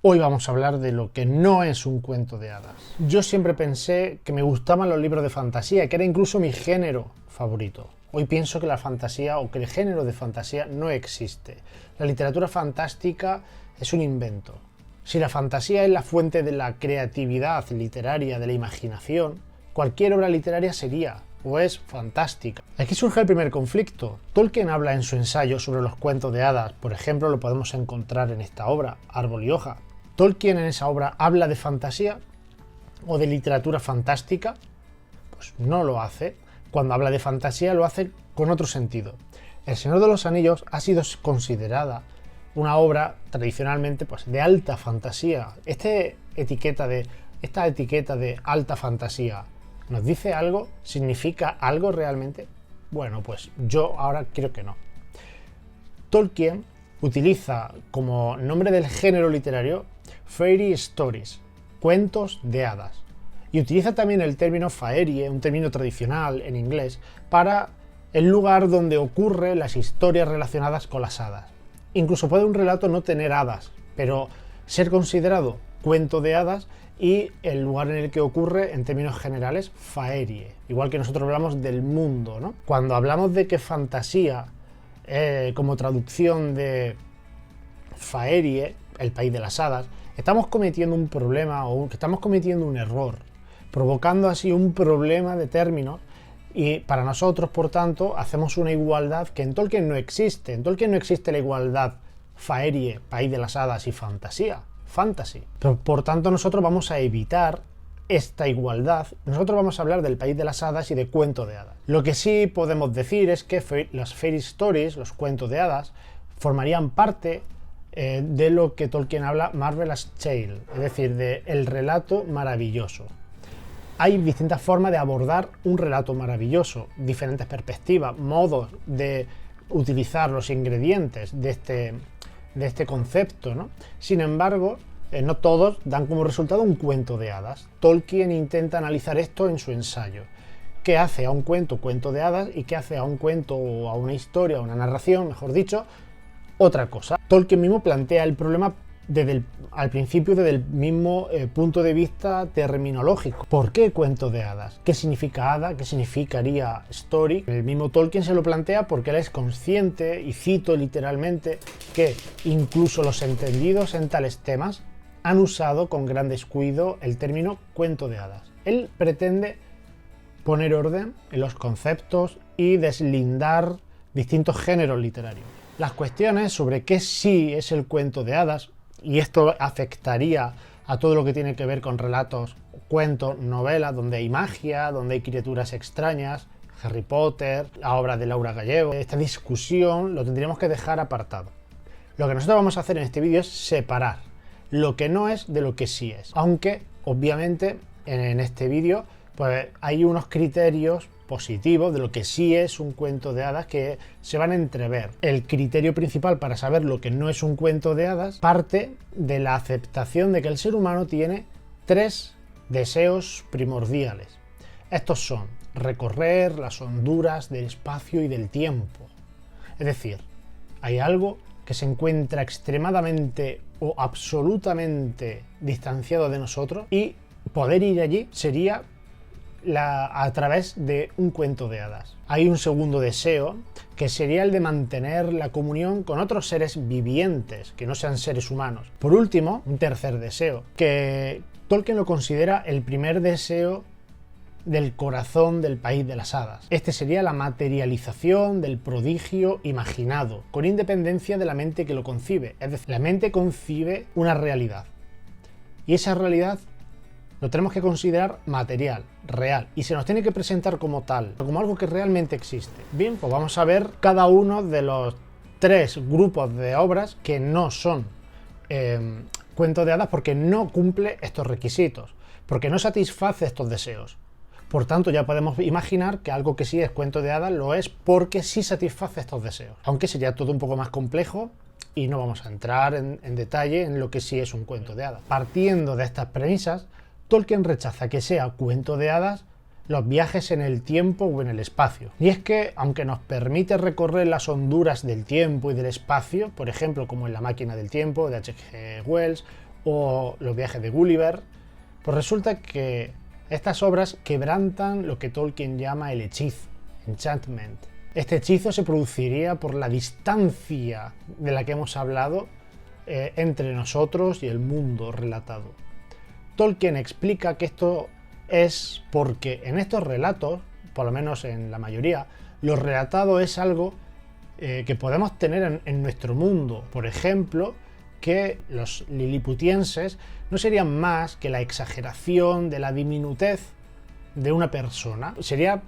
Hoy vamos a hablar de lo que no es un cuento de hadas. Yo siempre pensé que me gustaban los libros de fantasía, que era incluso mi género favorito. Hoy pienso que la fantasía o que el género de fantasía no existe. La literatura fantástica es un invento. Si la fantasía es la fuente de la creatividad literaria, de la imaginación, cualquier obra literaria sería o es fantástica. Aquí surge el primer conflicto. Tolkien habla en su ensayo sobre los cuentos de hadas, por ejemplo, lo podemos encontrar en esta obra, Árbol y Hoja. ¿Tolkien en esa obra habla de fantasía o de literatura fantástica? Pues no lo hace. Cuando habla de fantasía lo hace con otro sentido. El Señor de los Anillos ha sido considerada una obra tradicionalmente de alta fantasía. Esta etiqueta de alta fantasía ¿nos dice algo? ¿Significa algo realmente? Bueno, pues yo ahora creo que no. Tolkien utiliza como nombre del género literario Fairy Stories, cuentos de hadas. Y utiliza también el término faerie, un término tradicional en inglés, para el lugar donde ocurren las historias relacionadas con las hadas. Incluso puede un relato no tener hadas, pero ser considerado cuento de hadas y el lugar en el que ocurre, en términos generales, faerie. Igual que nosotros hablamos del mundo, ¿no? Cuando hablamos de que fantasía, como traducción de faerie, el país de las hadas, estamos cometiendo un problema o estamos cometiendo un error, provocando así un problema de términos. Y para nosotros, por tanto, hacemos una igualdad que en Tolkien no existe. En Tolkien no existe la igualdad faerie, país de las hadas, y fantasía, fantasy. Pero por tanto nosotros vamos a evitar esta igualdad. Nosotros vamos a hablar del país de las hadas y de cuento de hadas. Lo que sí podemos decir es que las fairy stories, los cuentos de hadas, formarían parte de lo que Tolkien habla Marvelous Tale, es decir, del relato maravilloso. Hay distintas formas de abordar un relato maravilloso, diferentes perspectivas, modos de utilizar los ingredientes de este concepto, ¿no? Sin embargo, no todos dan como resultado un cuento de hadas. Tolkien intenta analizar esto en su ensayo. ¿Qué hace a un cuento de hadas y qué hace a un cuento o a una historia, a una narración, mejor dicho, otra cosa? Tolkien mismo plantea el problema al principio desde el mismo punto de vista terminológico. ¿Por qué cuento de hadas? ¿Qué significa hada? ¿Qué significaría story? El mismo Tolkien se lo plantea porque él es consciente, y cito literalmente, que incluso los entendidos en tales temas han usado con gran descuido el término cuento de hadas. Él pretende poner orden en los conceptos y deslindar distintos géneros literarios. Las cuestiones sobre qué sí es el cuento de hadas, y esto afectaría a todo lo que tiene que ver con relatos, cuentos, novelas, donde hay magia, donde hay criaturas extrañas, Harry Potter, la obra de Laura Gallego. Esta discusión lo tendríamos que dejar apartado. Lo que nosotros vamos a hacer en este vídeo es separar lo que no es de lo que sí es. Aunque, obviamente, en este vídeo pues hay unos criterios positivos de lo que sí es un cuento de hadas que se van a entrever. El criterio principal para saber lo que no es un cuento de hadas parte de la aceptación de que el ser humano tiene tres deseos primordiales. Estos son recorrer las honduras del espacio y del tiempo. Es decir, hay algo que se encuentra extremadamente o absolutamente distanciado de nosotros y poder ir allí sería a través de un cuento de hadas. Hay un segundo deseo que sería el de mantener la comunión con otros seres vivientes que no sean seres humanos. Por último, un tercer deseo que Tolkien lo considera el primer deseo del corazón del país de las hadas. Este sería la materialización del prodigio imaginado, con independencia de la mente que lo concibe. Es decir, la mente concibe una realidad y esa realidad lo tenemos que considerar material, real, y se nos tiene que presentar como tal, como algo que realmente existe. Bien, pues vamos a ver cada uno de los tres grupos de obras que no son cuentos de hadas porque no cumple estos requisitos, porque no satisface estos deseos. Por tanto, ya podemos imaginar que algo que sí es cuento de hadas lo es porque sí satisface estos deseos, aunque sería todo un poco más complejo y no vamos a entrar en detalle en lo que sí es un cuento de hadas. Partiendo de estas premisas, Tolkien rechaza que sea cuento de hadas los viajes en el tiempo o en el espacio. Y es que, aunque nos permite recorrer las honduras del tiempo y del espacio, por ejemplo, como en La máquina del tiempo de H.G. Wells, o Los viajes de Gulliver, pues resulta que estas obras quebrantan lo que Tolkien llama el hechizo, enchantment. Este hechizo se produciría por la distancia de la que hemos hablado entre nosotros y el mundo relatado. Tolkien explica que esto es porque en estos relatos, por lo menos en la mayoría, lo relatado es algo que podemos tener en nuestro mundo. Por ejemplo, que los liliputienses no serían más que la exageración de la diminutez de una persona. Sería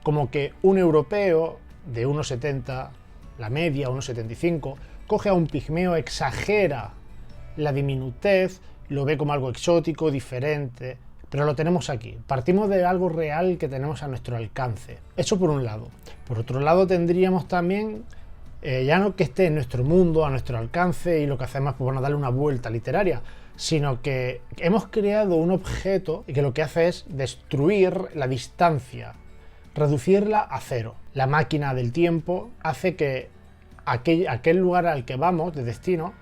como que un europeo de 1,70, la media 1,75, coge a un pigmeo, exagera la diminutez, lo ve como algo exótico, diferente, pero lo tenemos aquí. Partimos de algo real que tenemos a nuestro alcance. Eso por un lado. Por otro lado tendríamos también, ya no que esté en nuestro mundo, a nuestro alcance, y lo que hacemos es, pues, bueno, darle una vuelta literaria, sino que hemos creado un objeto que lo que hace es destruir la distancia, reducirla a cero. La máquina del tiempo hace que aquel lugar al que vamos, de destino,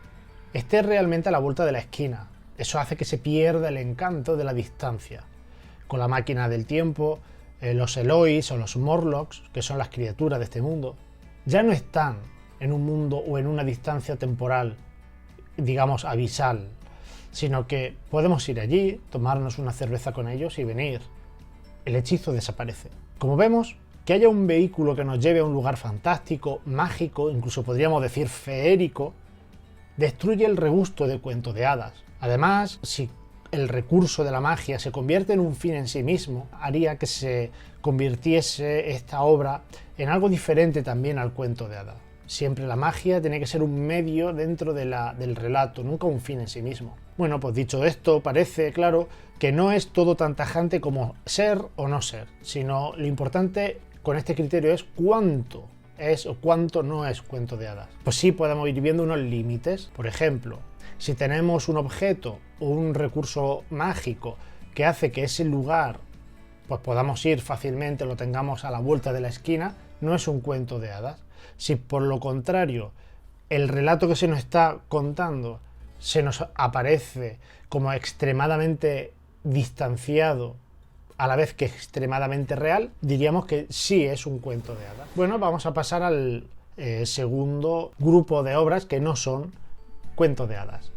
esté realmente a la vuelta de la esquina. Eso hace que se pierda el encanto de la distancia. Con la máquina del tiempo, los Elois o los Morlocks, que son las criaturas de este mundo, ya no están en un mundo o en una distancia temporal, digamos, abisal, sino que podemos ir allí, tomarnos una cerveza con ellos y venir. El hechizo desaparece. Como vemos, que haya un vehículo que nos lleve a un lugar fantástico, mágico, incluso podríamos decir feérico, destruye el regusto de cuento de hadas. Además, si el recurso de la magia se convierte en un fin en sí mismo, haría que se convirtiese esta obra en algo diferente también al cuento de hadas. Siempre la magia tiene que ser un medio dentro del relato, nunca un fin en sí mismo. Bueno, pues dicho esto, parece claro que no es todo tan tajante como ser o no ser, sino lo importante con este criterio es cuánto es o cuánto no es cuento de hadas. Pues sí podemos ir viendo unos límites. Por ejemplo, si tenemos un objeto o un recurso mágico que hace que ese lugar pues podamos ir fácilmente, lo tengamos a la vuelta de la esquina, no es un cuento de hadas. Si por lo contrario el relato que se nos está contando se nos aparece como extremadamente distanciado a la vez que extremadamente real, diríamos que sí es un cuento de hadas. Bueno, vamos a pasar al segundo grupo de obras que no son cuentos de hadas.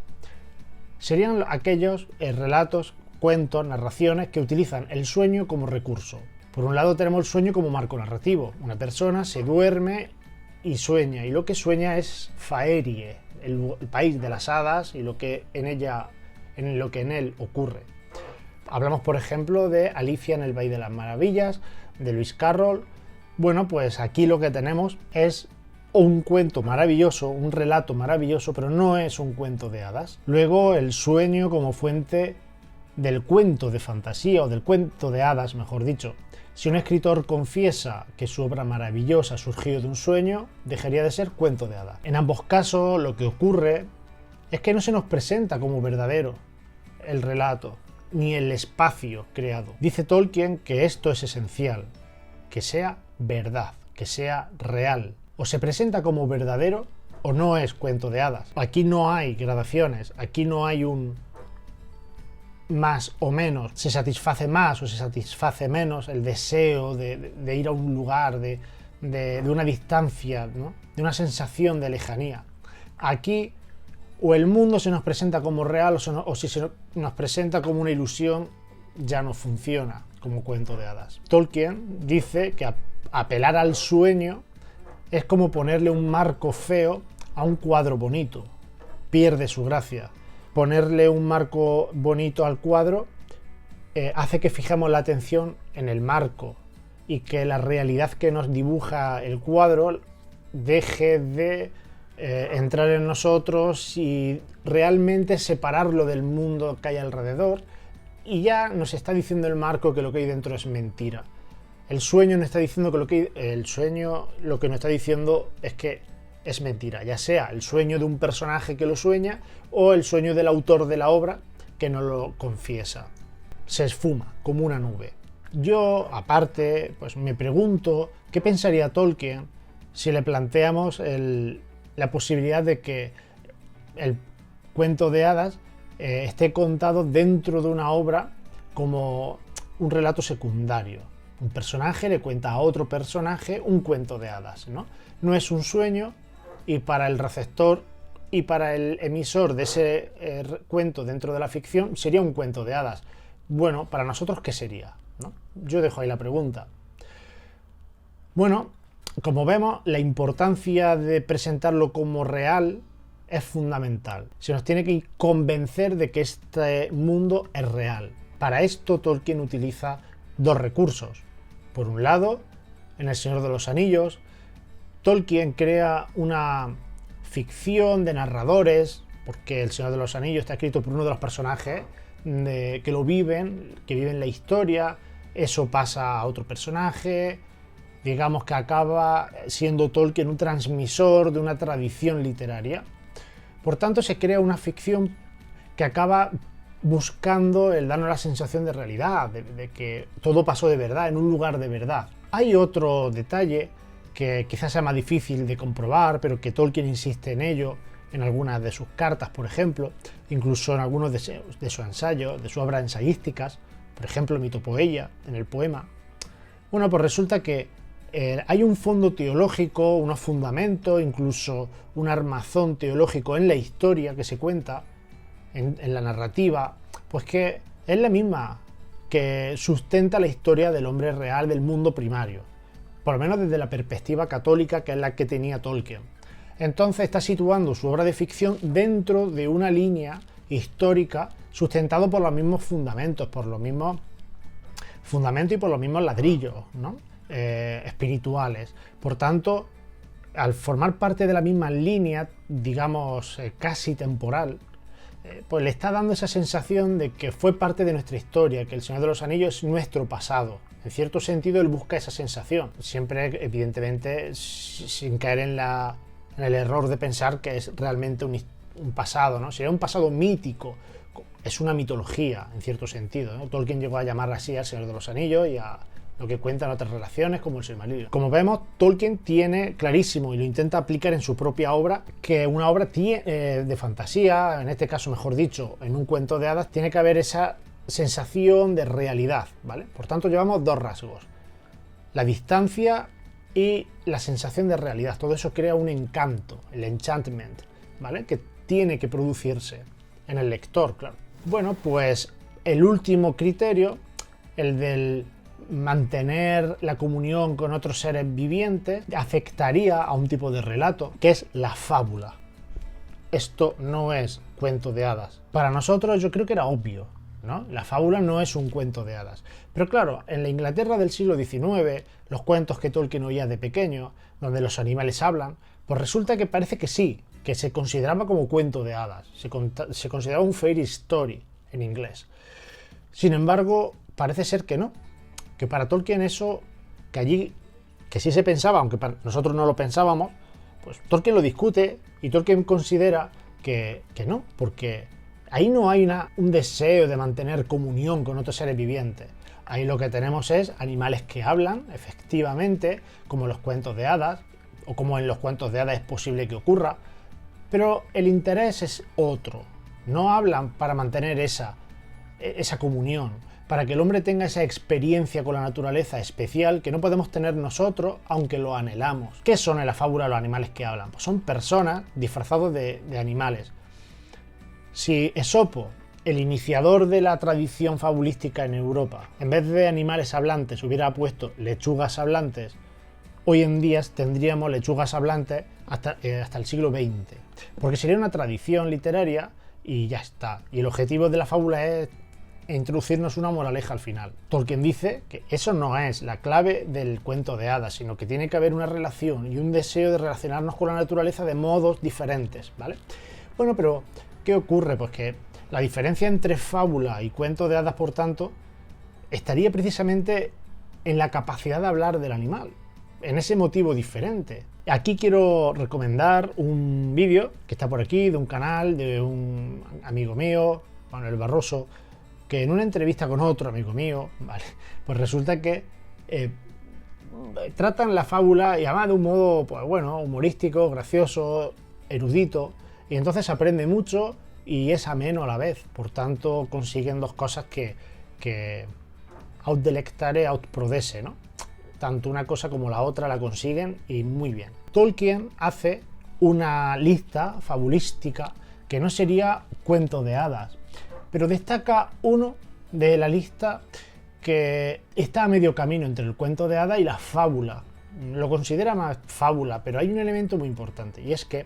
Serían aquellos relatos, cuentos, narraciones que utilizan el sueño como recurso. Por un lado tenemos el sueño como marco narrativo. Una persona se duerme y sueña, y lo que sueña es Faerie, el país de las hadas y lo que en él ocurre. Hablamos, por ejemplo, de Alicia en el País de las Maravillas, de Lewis Carroll. Bueno, pues aquí lo que tenemos es un cuento maravilloso, un relato maravilloso, pero no es un cuento de hadas. Luego, el sueño como fuente del cuento de fantasía, o del cuento de hadas, mejor dicho. Si un escritor confiesa que su obra maravillosa surgió de un sueño, dejaría de ser cuento de hadas. En ambos casos, lo que ocurre es que no se nos presenta como verdadero el relato, ni el espacio creado. Dice Tolkien que esto es esencial, que sea verdad, que sea real. O se presenta como verdadero o no es cuento de hadas. Aquí no hay gradaciones, aquí no hay un más o menos, se satisface más o se satisface menos el deseo de ir a un lugar, de una distancia, ¿no? De una sensación de lejanía. Aquí o el mundo se nos presenta como real o si se nos presenta como una ilusión, ya no funciona como cuento de hadas. Tolkien dice que apelar al sueño es como ponerle un marco feo a un cuadro bonito. Pierde su gracia. Ponerle un marco bonito al cuadro hace que fijemos la atención en el marco y que la realidad que nos dibuja el cuadro deje de entrar en nosotros y realmente separarlo del mundo que hay alrededor, y ya nos está diciendo el marco que lo que hay dentro es mentira. El sueño nos está diciendo que lo que nos está diciendo es que es mentira, ya sea el sueño de un personaje que lo sueña o el sueño del autor de la obra que no lo confiesa. Se esfuma como una nube. Yo, aparte, pues me pregunto qué pensaría Tolkien si le planteamos la posibilidad de que el cuento de hadas esté contado dentro de una obra como un relato secundario. Un personaje le cuenta a otro personaje un cuento de hadas, ¿no? No es un sueño, y para el receptor y para el emisor de ese cuento dentro de la ficción sería un cuento de hadas. Bueno, para nosotros, ¿qué sería? ¿No? Yo dejo ahí la pregunta. Bueno, como vemos, la importancia de presentarlo como real es fundamental. Se nos tiene que convencer de que este mundo es real. Para esto Tolkien utiliza dos recursos. Por un lado, en El Señor de los Anillos, Tolkien crea una ficción de narradores, porque El Señor de los Anillos está escrito por uno de los personajes que lo viven, que viven la historia, eso pasa a otro personaje, digamos que acaba siendo Tolkien un transmisor de una tradición literaria. Por tanto, se crea una ficción que acaba buscando el darnos la sensación de realidad, de que todo pasó de verdad, en un lugar de verdad. Hay otro detalle que quizás sea más difícil de comprobar, pero que Tolkien insiste en ello en algunas de sus cartas, por ejemplo, incluso en algunos de sus ensayos, de sus obras ensayísticas, por ejemplo, Mitopoeia, en el poema. Bueno, pues resulta que hay un fondo teológico, unos fundamentos, incluso un armazón teológico en la historia que se cuenta, en la narrativa, pues que es la misma que sustenta la historia del hombre real, del mundo primario, por lo menos desde la perspectiva católica, que es la que tenía Tolkien. Entonces está situando su obra de ficción dentro de una línea histórica sustentado por los mismos fundamentos, y por los mismos ladrillos, ¿no? Espirituales. Por tanto, al formar parte de la misma línea, digamos, casi temporal, pues le está dando esa sensación de que fue parte de nuestra historia, que El Señor de los Anillos es nuestro pasado. En cierto sentido, él busca esa sensación, siempre, evidentemente, sin caer en el error de pensar que es realmente un pasado, ¿no? Sería un pasado mítico, es una mitología, en cierto sentido, ¿no? Tolkien llegó a llamar así al Señor de los Anillos y a lo que cuentan otras relaciones como el Silmarillion. Como vemos, Tolkien tiene clarísimo, y lo intenta aplicar en su propia obra, que una obra de fantasía, en este caso, mejor dicho, en un cuento de hadas, tiene que haber esa sensación de realidad, ¿vale? Por tanto, llevamos dos rasgos: la distancia y la sensación de realidad. Todo eso crea un encanto, el enchantment, ¿vale? Que tiene que producirse en el lector, claro. Bueno, pues el último criterio, el del mantener la comunión con otros seres vivientes, afectaría a un tipo de relato, que es la fábula. Esto no es cuento de hadas. Para nosotros yo creo que era obvio, ¿no? La fábula no es un cuento de hadas. Pero claro, en la Inglaterra del siglo XIX, los cuentos que Tolkien oía de pequeño, donde los animales hablan, pues resulta que parece que sí, que se consideraba como cuento de hadas. Se consideraba un fairy story en inglés. Sin embargo, parece ser que no. Que para Tolkien eso, que sí se pensaba, aunque nosotros no lo pensábamos, pues Tolkien lo discute y Tolkien considera que no, porque ahí no hay un deseo de mantener comunión con otros seres vivientes. Ahí lo que tenemos es animales que hablan, efectivamente, como los cuentos de hadas, o como en los cuentos de hadas es posible que ocurra, pero el interés es otro. No hablan para mantener esa comunión, para que el hombre tenga esa experiencia con la naturaleza especial que no podemos tener nosotros, aunque lo anhelamos. ¿Qué son en la fábula los animales que hablan? Pues son personas disfrazados de animales. Si Esopo, el iniciador de la tradición fabulística en Europa, en vez de animales hablantes hubiera puesto lechugas hablantes, hoy en día tendríamos lechugas hablantes hasta el siglo XX. Porque sería una tradición literaria y ya está. Y el objetivo de la fábula es introducirnos una moraleja al final. Tolkien dice que eso no es la clave del cuento de hadas, sino que tiene que haber una relación y un deseo de relacionarnos con la naturaleza de modos diferentes, ¿vale? Bueno, pero ¿qué ocurre? Pues que la diferencia entre fábula y cuento de hadas, por tanto, estaría precisamente en la capacidad de hablar del animal, en ese motivo diferente. Aquí quiero recomendar un vídeo que está por aquí, de un canal de un amigo mío, Manuel Barroso, que en una entrevista con otro amigo mío, ¿vale? Pues resulta que tratan la fábula y además de un modo, pues bueno, humorístico, gracioso, erudito, y entonces se aprende mucho y es ameno a la vez. Por tanto, consiguen dos cosas que aut delectare aut prodesse, ¿no? Tanto una cosa como la otra la consiguen y muy bien. Tolkien hace una lista fabulística que no sería cuento de hadas, pero destaca uno de la lista que está a medio camino entre el cuento de hadas y la fábula. Lo considera más fábula, pero hay un elemento muy importante, y es que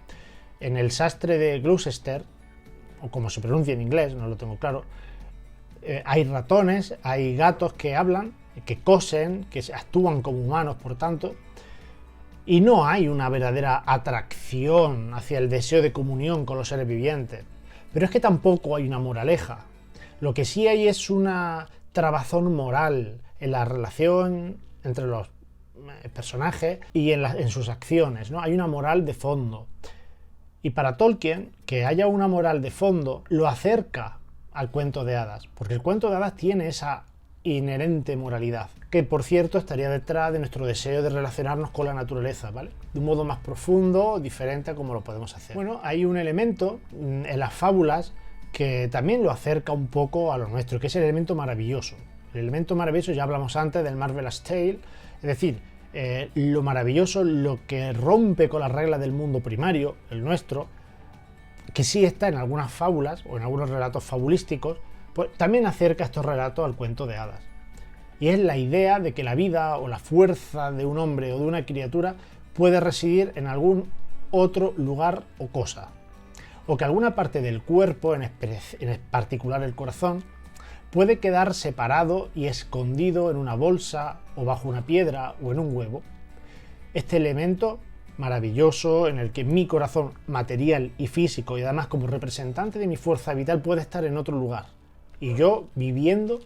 en el sastre de Gloucester, o como se pronuncia en inglés, no lo tengo claro, hay ratones, hay gatos que hablan, que cosen, que actúan como humanos, por tanto, y no hay una verdadera atracción hacia el deseo de comunión con los seres vivientes. Pero es que tampoco hay una moraleja. Lo que sí hay es una trabazón moral en la relación entre los personajes y en sus acciones, ¿no? Hay una moral de fondo. Y para Tolkien, que haya una moral de fondo lo acerca al cuento de hadas, porque el cuento de hadas tiene esa inherente moralidad, que por cierto estaría detrás de nuestro deseo de relacionarnos con la naturaleza, ¿vale? De un modo más profundo, diferente a como lo podemos hacer. Bueno, hay un elemento en las fábulas que también lo acerca un poco a lo nuestro, que es el elemento maravilloso. El elemento maravilloso, ya hablamos antes del Marvelous Tale, es decir, lo maravilloso, lo que rompe con las reglas del mundo primario, el nuestro, que sí está en algunas fábulas o en algunos relatos fabulísticos, pues también acerca estos relatos al cuento de hadas. Y es la idea de que la vida o la fuerza de un hombre o de una criatura puede residir en algún otro lugar o cosa. O que alguna parte del cuerpo, en particular el corazón, puede quedar separado y escondido en una bolsa o bajo una piedra o en un huevo. Este elemento maravilloso en el que mi corazón material y físico y además como representante de mi fuerza vital puede estar en otro lugar y yo viviendo,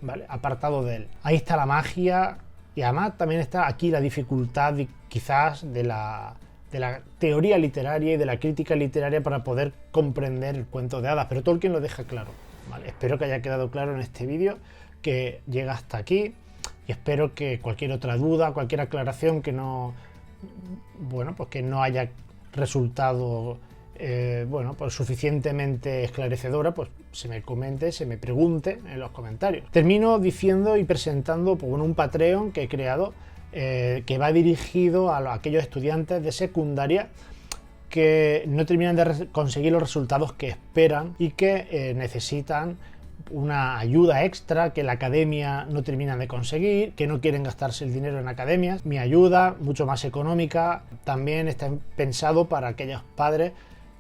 ¿vale?, apartado de él. Ahí está la magia y además también está aquí la dificultad quizás de la teoría literaria y de la crítica literaria para poder comprender el cuento de hadas, pero Tolkien lo deja claro, ¿vale? Espero que haya quedado claro en este vídeo, que llega hasta aquí, y espero que cualquier otra duda, cualquier aclaración que no, bueno, pues que no haya resultado bueno, pues suficientemente esclarecedora, pues se me comente, se me pregunte en los comentarios. Termino diciendo y presentando pues, un Patreon que he creado que va dirigido a aquellos estudiantes de secundaria que no terminan de conseguir los resultados que esperan y que necesitan una ayuda extra que la academia no termina de conseguir, que no quieren gastarse el dinero en academias. Mi ayuda, mucho más económica, también está pensado para aquellos padres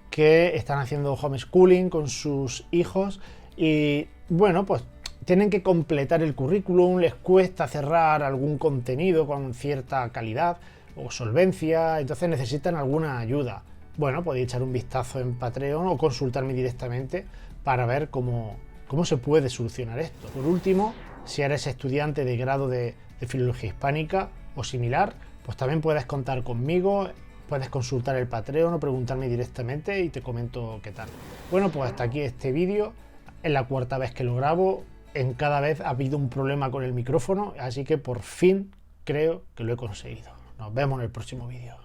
que están haciendo homeschooling con sus hijos y, bueno, pues tienen que completar el currículum, les cuesta cerrar algún contenido con cierta calidad o solvencia, entonces necesitan alguna ayuda. Bueno, podéis echar un vistazo en Patreon o consultarme directamente para ver cómo se puede solucionar esto. Por último, si eres estudiante de grado de Filología Hispánica o similar, pues también puedes contar conmigo, puedes consultar el Patreon o preguntarme directamente y te comento qué tal. Bueno, pues hasta aquí este vídeo. Es la cuarta vez que lo grabo. En cada vez ha habido un problema con el micrófono, así que por fin creo que lo he conseguido. Nos vemos en el próximo vídeo.